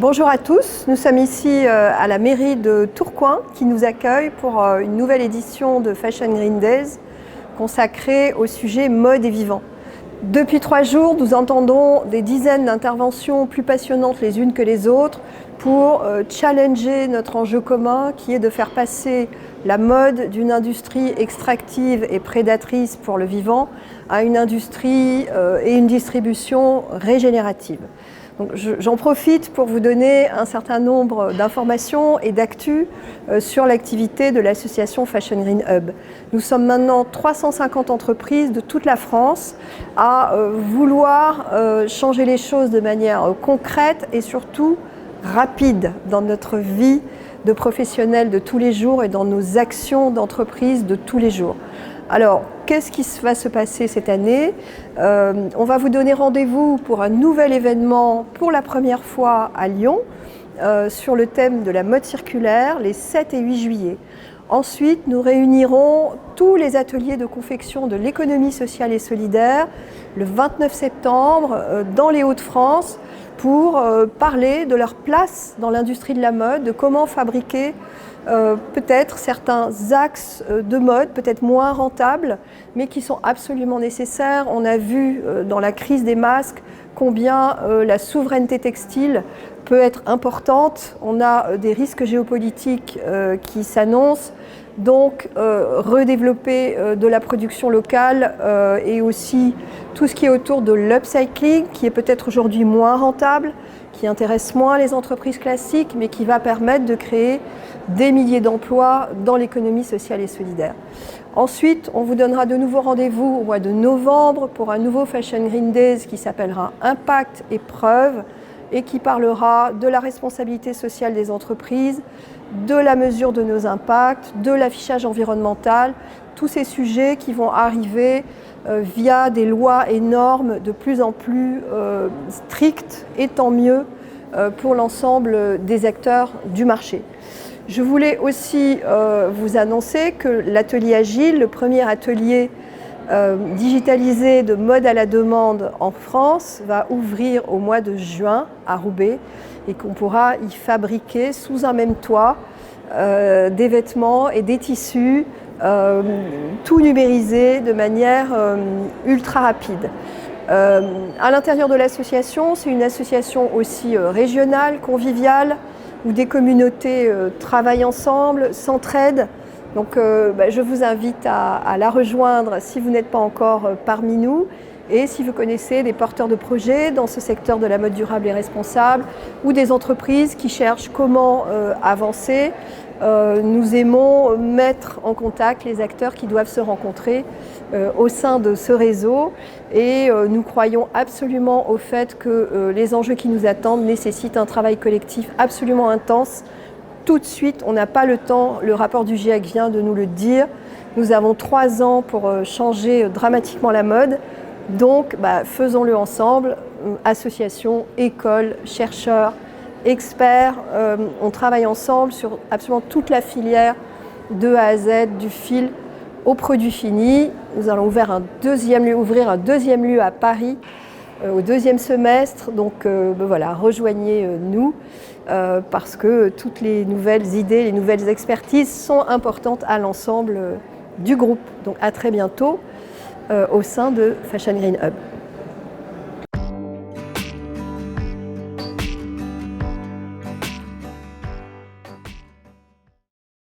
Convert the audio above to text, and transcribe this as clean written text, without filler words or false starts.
Bonjour à tous, nous sommes ici à la mairie de Tourcoing qui nous accueille pour une nouvelle édition de Fashion Green Days consacrée au sujet mode et vivant. Depuis 3 jours, nous entendons des dizaines d'interventions plus passionnantes les unes que les autres pour challenger notre enjeu commun qui est de faire passer la mode d'une industrie extractive et prédatrice pour le vivant à une industrie et une distribution régénérative. J'en profite pour vous donner un certain nombre d'informations et d'actus sur l'activité de l'association Fashion Green Hub. Nous sommes maintenant 350 entreprises de toute la France à vouloir changer les choses de manière concrète et surtout rapide dans notre vie de professionnels de tous les jours et dans nos actions d'entreprise de tous les jours. Alors, qu'est-ce qui va se passer cette année? On va vous donner rendez-vous pour un nouvel événement pour la première fois à Lyon sur le thème de la mode circulaire les 7 et 8 juillet. Ensuite, nous réunirons tous les ateliers de confection de l'économie sociale et solidaire le 29 septembre dans les Hauts-de-France pour parler de leur place dans l'industrie de la mode, de comment fabriquer peut-être certains axes de mode, peut-être moins rentables, mais qui sont absolument nécessaires. On a vu dans la crise des masques combien la souveraineté textile peut être importante. On a des risques géopolitiques qui s'annoncent. Donc, redévelopper de la production locale et aussi tout ce qui est autour de l'upcycling, qui est peut-être aujourd'hui moins rentable, qui intéresse moins les entreprises classiques, mais qui va permettre de créer des milliers d'emplois dans l'économie sociale et solidaire. Ensuite, on vous donnera de nouveau rendez-vous au mois de novembre pour un nouveau Fashion Green Days qui s'appellera Impact et Preuve et qui parlera de la responsabilité sociale des entreprises, de la mesure de nos impacts, de l'affichage environnemental, tous ces sujets qui vont arriver via des lois et normes de plus en plus strictes et tant mieux pour l'ensemble des acteurs du marché. Je voulais aussi vous annoncer que l'atelier Agile, le premier atelier digitalisé de mode à la demande en France, va ouvrir au mois de juin à Roubaix et qu'on pourra y fabriquer sous un même toit des vêtements et des tissus, tout numérisé de manière ultra rapide. À l'intérieur de l'association, c'est une association aussi régionale, conviviale, où des communautés travaillent ensemble, s'entraident. Donc je vous invite à la rejoindre si vous n'êtes pas encore parmi nous et si vous connaissez des porteurs de projets dans ce secteur de la mode durable et responsable ou des entreprises qui cherchent comment avancer. Nous aimons mettre en contact les acteurs qui doivent se rencontrer au sein de ce réseau et nous croyons absolument au fait que les enjeux qui nous attendent nécessitent un travail collectif absolument intense. Tout de suite, on n'a pas le temps, le rapport du GIEC vient de nous le dire. Nous avons 3 ans pour changer dramatiquement la mode. Donc, faisons-le ensemble, associations, écoles, chercheurs, experts. On travaille ensemble sur absolument toute la filière de A à Z, du fil au produit fini. Nous allons ouvrir un deuxième lieu à Paris au 2e semestre. Donc voilà, rejoignez-nous parce que toutes les nouvelles idées, les nouvelles expertises sont importantes à l'ensemble du groupe. Donc à très bientôt au sein de Fashion Green Hub.